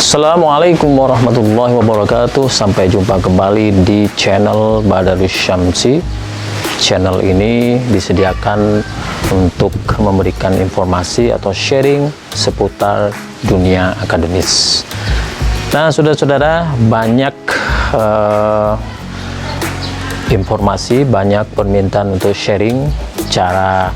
Assalamualaikum warahmatullahi wabarakatuh. Sampai jumpa kembali di channel Badarus Syamsi. Channel ini disediakan untuk memberikan informasi atau sharing seputar dunia akademis. Nah, saudara-saudara, banyak informasi, banyak permintaan untuk sharing cara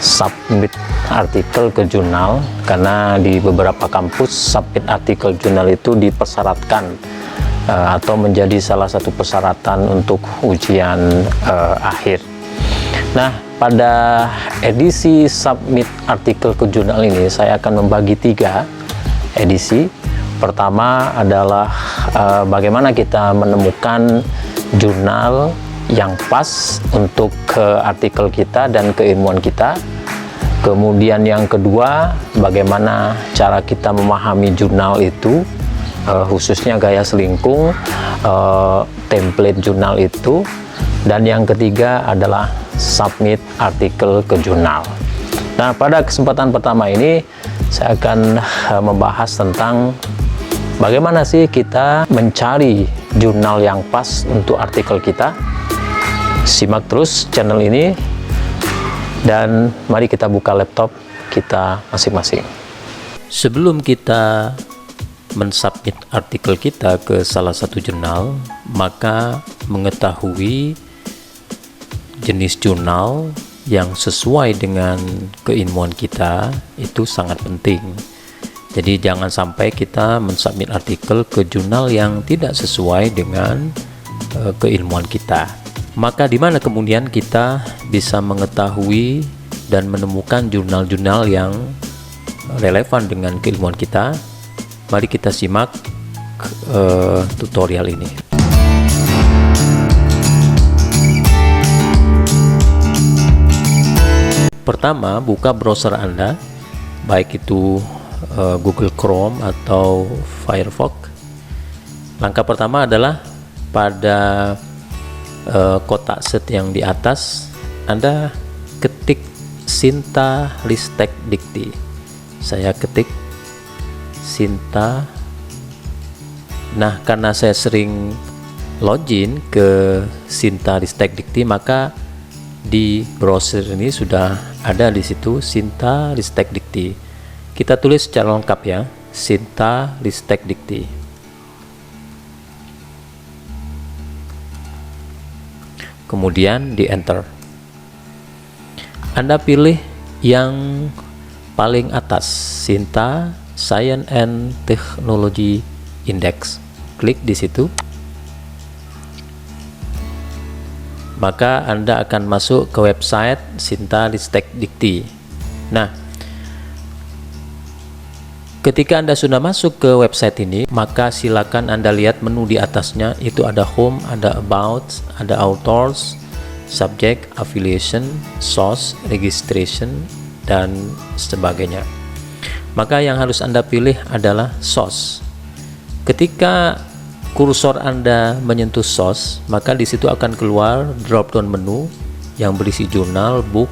submit artikel ke jurnal, karena di beberapa kampus submit artikel jurnal itu dipersyaratkan atau menjadi salah satu persyaratan untuk ujian akhir. Nah, pada edisi submit artikel ke jurnal ini saya akan membagi 3 edisi. Pertama adalah bagaimana kita menemukan jurnal yang pas untuk artikel kita dan keilmuan kita. Kemudian yang kedua, bagaimana cara kita memahami jurnal itu, khususnya gaya selingkung, template jurnal itu. Dan yang ketiga adalah submit artikel ke jurnal. Nah, pada kesempatan pertama ini saya akan membahas tentang bagaimana sih kita mencari jurnal yang pas untuk artikel kita. Simak terus channel ini. Dan mari kita buka laptop kita masing-masing. Sebelum kita mensubmit artikel kita ke salah satu jurnal, maka mengetahui jenis jurnal yang sesuai dengan keilmuan kita itu sangat penting. Jadi jangan sampai kita mensubmit artikel ke jurnal yang tidak sesuai dengan keilmuan kita. Maka di mana kemudian kita bisa mengetahui dan menemukan jurnal-jurnal yang relevan dengan keilmuan kita? Mari kita simak tutorial ini. Pertama, buka browser Anda, baik itu Google Chrome atau Firefox. Langkah pertama adalah pada kotak search yang di atas Anda ketik Sinta Ristek Dikti. Saya ketik Sinta. Nah, karena saya sering login ke Sinta Ristek Dikti, maka di browser ini sudah ada di situ Sinta Ristek Dikti. Kita tulis secara lengkap ya, Sinta Ristek Dikti. Kemudian di enter. Anda pilih yang paling atas, Sinta Science and Technology Index. Klik di situ. Maka Anda akan masuk ke website Sinta Ristek Dikti. Nah, ketika Anda sudah masuk ke website ini, maka silakan Anda lihat menu di atasnya. Itu ada home, ada about, ada authors, subject, affiliation, source, registration, dan sebagainya. Maka yang harus Anda pilih adalah source. Ketika kursor Anda menyentuh source, maka di situ akan keluar drop down menu yang berisi jurnal, book,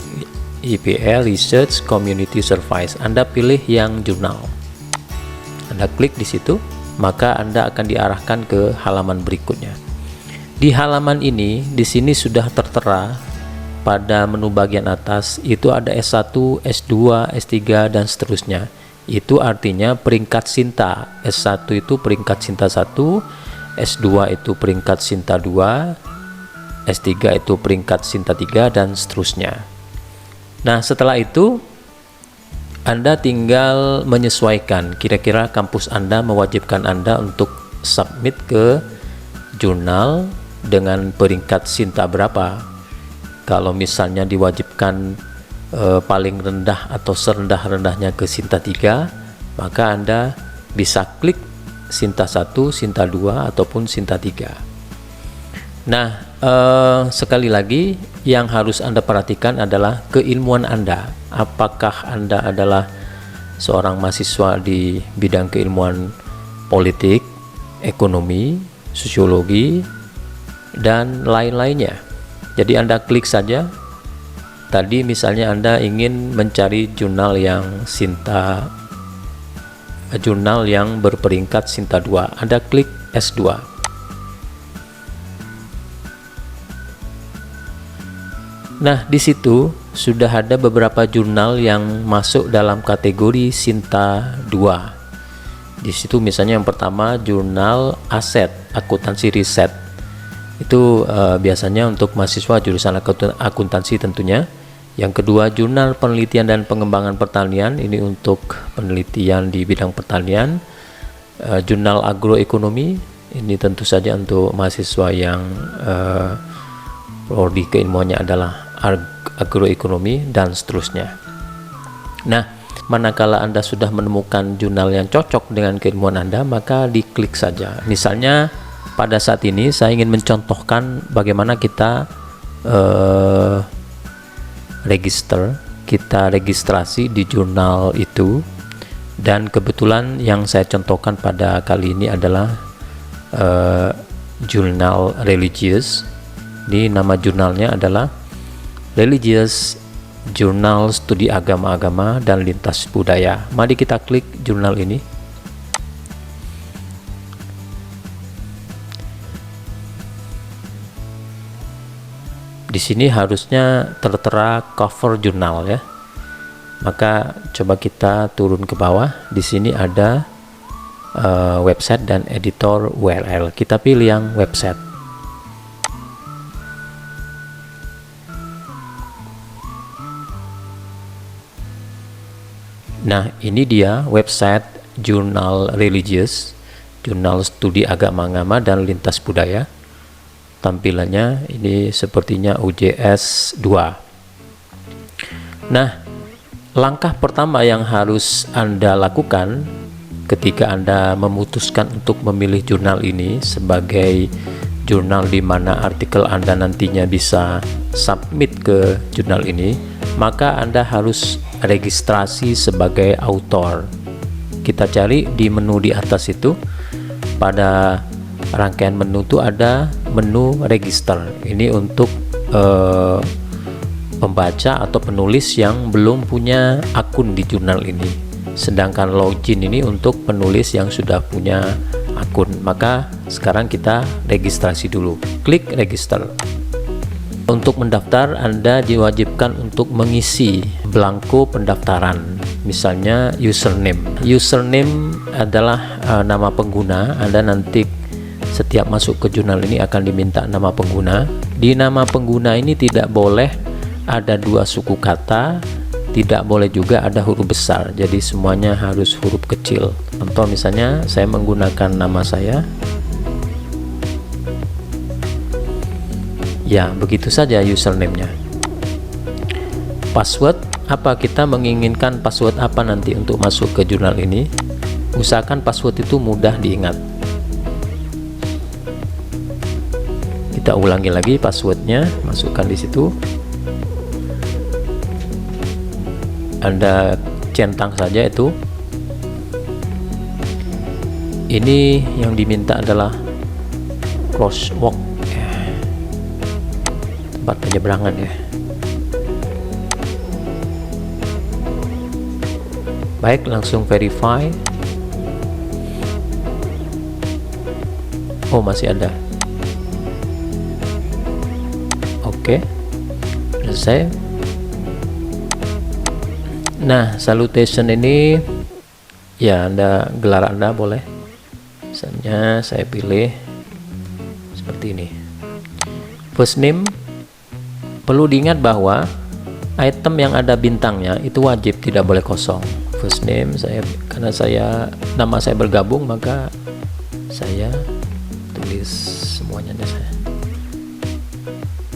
EPL, research, community service. Anda pilih yang jurnal. Anda klik di situ, maka Anda akan diarahkan ke halaman berikutnya. Di halaman ini, di sini sudah tertera pada menu bagian atas itu ada S1, S2, S3 dan seterusnya. Itu artinya peringkat Sinta. S1 itu peringkat Sinta 1, S2 itu peringkat Sinta 2, S3 itu peringkat Sinta 3 dan seterusnya. Nah, setelah itu Anda tinggal menyesuaikan, kira-kira kampus Anda mewajibkan Anda untuk submit ke jurnal dengan peringkat Sinta berapa. Kalau misalnya diwajibkan paling rendah atau serendah-rendahnya ke Sinta 3, maka Anda bisa klik Sinta 1, Sinta 2 ataupun Sinta 3. Nah, sekali lagi yang harus Anda perhatikan adalah keilmuan Anda. Apakah Anda adalah seorang mahasiswa di bidang keilmuan politik, ekonomi, sosiologi, dan lain-lainnya. Jadi Anda klik saja. Tadi misalnya Anda ingin mencari jurnal yang Sinta jurnal yang berperingkat Sinta 2. Anda klik S2. Nah, di situ sudah ada beberapa jurnal yang masuk dalam kategori Sinta 2. Di situ misalnya yang pertama jurnal aset, akuntansi riset. Itu biasanya untuk mahasiswa jurusan akuntansi tentunya. Yang kedua jurnal penelitian dan pengembangan pertanian, ini untuk penelitian di bidang pertanian. Jurnal agroekonomi, ini tentu saja untuk mahasiswa yang prodi keilmuannya adalah agroekonomi dan seterusnya. Nah, manakala Anda sudah menemukan jurnal yang cocok dengan keilmuan Anda, maka diklik saja. Misalnya pada saat ini saya ingin mencontohkan bagaimana kita registrasi di jurnal itu, dan kebetulan yang saya contohkan pada kali ini adalah jurnal religius. Ini nama jurnalnya adalah Religious Journal Studi Agama-agama dan Lintas Budaya. Mari kita klik jurnal ini. Di sini harusnya tertera cover jurnal ya. Maka coba kita turun ke bawah. Di sini ada website dan editor URL. Kita pilih yang website. Nah, ini dia website jurnal religius, jurnal studi agama-agama dan lintas budaya. Tampilannya ini sepertinya UJS 2. Nah, langkah pertama yang harus Anda lakukan ketika Anda memutuskan untuk memilih jurnal ini sebagai jurnal di mana artikel Anda nantinya bisa submit ke jurnal ini, maka Anda harus registrasi sebagai author. Kita cari di menu di atas itu, pada rangkaian menu itu ada menu register. Ini untuk pembaca atau penulis yang belum punya akun di jurnal ini. Sedangkan login ini untuk penulis yang sudah punya akun. Maka sekarang kita registrasi dulu. Klik register. Untuk mendaftar, Anda diwajibkan untuk mengisi belangko pendaftaran. Misalnya username. Username adalah nama pengguna. Anda nanti setiap masuk ke jurnal ini akan diminta nama pengguna. Di nama pengguna ini tidak boleh ada dua suku kata, tidak boleh juga ada huruf besar. Jadi semuanya harus huruf kecil. Contoh misalnya saya menggunakan nama saya. Ya, begitu saja username-nya. Password, apa kita menginginkan password apa nanti untuk masuk ke jurnal ini? Usahakan password itu mudah diingat. Kita ulangi lagi passwordnya, masukkan di situ. Anda centang saja itu. Ini yang diminta adalah crosswalk, tempat penyeberangan ya. Baik, langsung verify. Oh, masih ada. Oke, selesai. Nah, salutation ini ya, gelar Anda boleh. Misalnya saya pilih seperti ini. First name, perlu diingat bahwa item yang ada bintangnya itu wajib tidak boleh kosong. First name karena nama saya bergabung, maka saya tulis semuanya saya.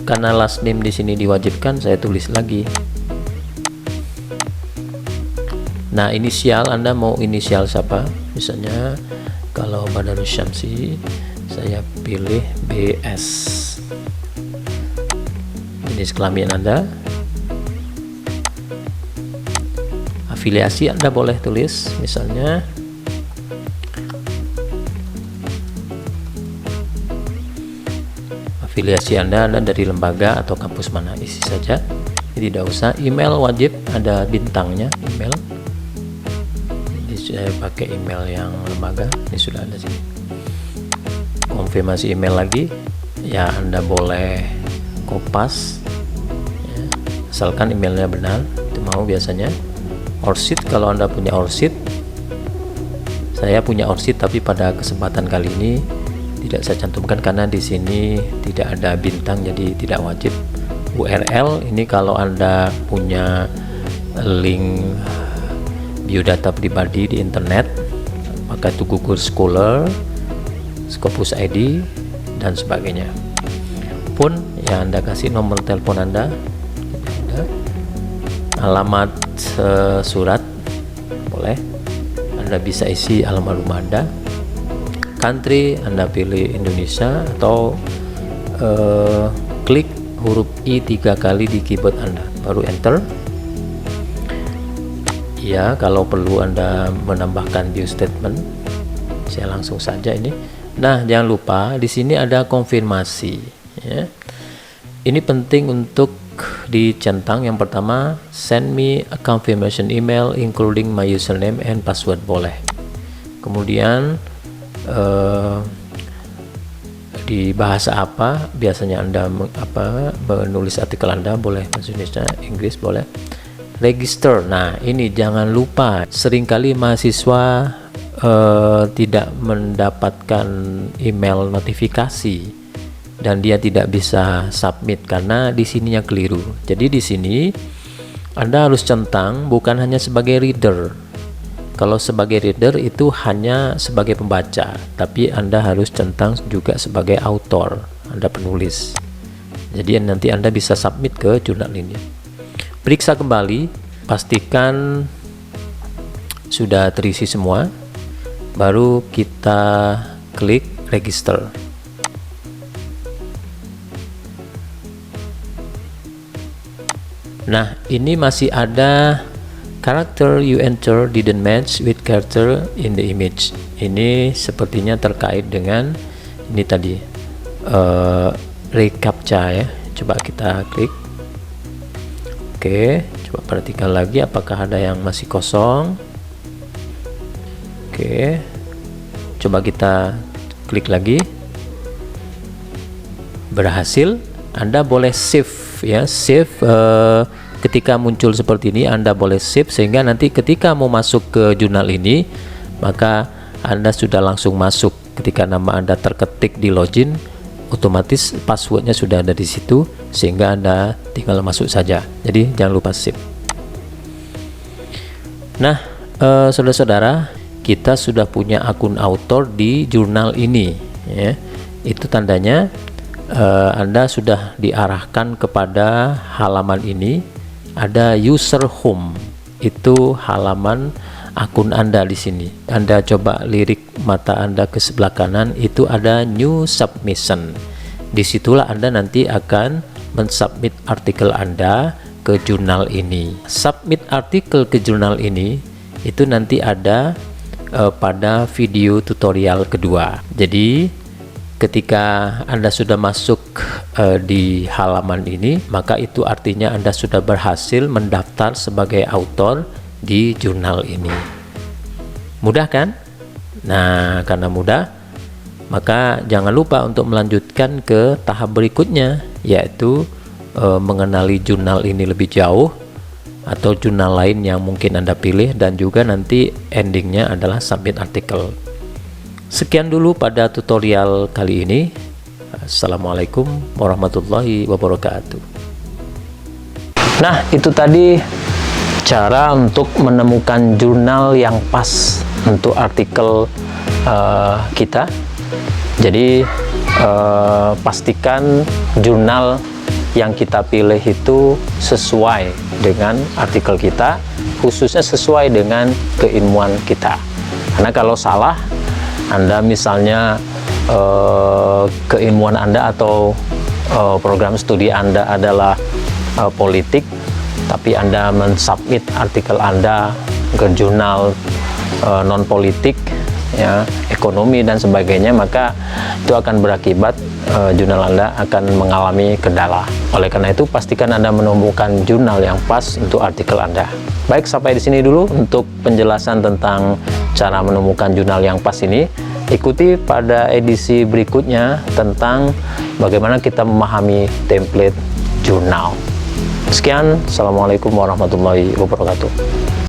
Karena last name di sini diwajibkan, saya tulis lagi. Nah, inisial Anda mau inisial siapa? Misalnya kalau Badarus Syamsi, saya pilih BS. Jenis kelamin Anda. Afiliasi Anda boleh tulis, misalnya afiliasi Anda dari lembaga atau kampus mana, isi saja. Jadi tidak usah. Email wajib ada bintangnya, email. Jadi saya saya pakai email yang lembaga. Ini sudah ada sini. Konfirmasi email lagi ya, Anda boleh kopas ya, asalkan emailnya benar, itu mau biasanya. ORCID, kalau Anda punya ORCID, saya punya ORCID tapi pada kesempatan kali ini tidak saya cantumkan karena di sini tidak ada bintang, jadi tidak wajib. URL ini kalau Anda punya link biodata pribadi di internet, maka itu Google Scholar, Scopus ID dan sebagainya. Pun yang Anda kasih nomor telepon Anda, alamat surat boleh, Anda bisa isi alamat rumah Anda. Country Anda pilih Indonesia atau klik huruf I 3 kali di keyboard Anda, baru enter. Ya, kalau perlu Anda menambahkan view statement, saya langsung saja ini. Nah, jangan lupa di sini ada konfirmasi ya. Ini penting untuk dicentang. Yang pertama, send me a confirmation email including my username and password, boleh. Kemudian di bahasa apa biasanya Anda menulis artikel Anda, boleh bahasa Indonesia, Inggris boleh. Register, nah ini jangan lupa, seringkali mahasiswa tidak mendapatkan email notifikasi dan dia tidak bisa submit karena di sininya keliru. Jadi di sini Anda harus centang bukan hanya sebagai reader. Kalau sebagai reader itu hanya sebagai pembaca, tapi Anda harus centang juga sebagai author, Anda penulis. Jadi nanti Anda bisa submit ke jurnal ini. Periksa kembali, pastikan sudah terisi semua, baru kita klik register. Nah, ini masih ada character you enter didn't match with character in the image. Ini sepertinya terkait dengan ini tadi reCAPTCHA ya. Coba kita klik. Oke, coba perhatikan lagi apakah ada yang masih kosong. Oke, coba kita klik lagi. Berhasil. Anda boleh save ya, save ketika muncul seperti ini Anda boleh save sehingga nanti ketika mau masuk ke jurnal ini maka Anda sudah langsung masuk. Ketika nama Anda terketik di login, otomatis passwordnya sudah ada di situ sehingga Anda tinggal masuk saja. Jadi jangan lupa save. Nah, saudara-saudara, kita sudah punya akun author di jurnal ini ya. Itu tandanya Anda sudah diarahkan kepada halaman ini. Ada user home, itu halaman akun Anda di sini. Anda coba lirik mata Anda ke sebelah kanan, itu ada new submission. Disitulah Anda nanti akan mensubmit artikel Anda ke jurnal ini. Submit artikel ke jurnal ini itu nanti ada pada video tutorial kedua. Jadi ketika Anda sudah masuk di halaman ini, maka itu artinya Anda sudah berhasil mendaftar sebagai author di jurnal ini. Mudah kan? Nah, karena mudah, maka jangan lupa untuk melanjutkan ke tahap berikutnya, yaitu mengenali jurnal ini lebih jauh atau jurnal lain yang mungkin Anda pilih, dan juga nanti endingnya adalah submit artikel. Sekian dulu pada tutorial kali ini. Assalamualaikum warahmatullahi wabarakatuh. Nah, itu tadi cara untuk menemukan jurnal yang pas untuk artikel kita. Jadi pastikan jurnal yang kita pilih itu sesuai dengan artikel kita, khususnya sesuai dengan keilmuan kita. Karena kalau salah, Anda misalnya keilmuan Anda atau program studi Anda adalah politik, tapi Anda mensubmit artikel Anda ke jurnal non politik ya, ekonomi dan sebagainya, maka itu akan berakibat jurnal Anda akan mengalami kendala. Oleh karena itu, pastikan Anda menemukan jurnal yang pas untuk artikel Anda. Baik, sampai di sini dulu untuk penjelasan tentang cara menemukan jurnal yang pas ini, ikuti pada edisi berikutnya tentang bagaimana kita memahami template jurnal. Sekian, Assalamualaikum warahmatullahi wabarakatuh.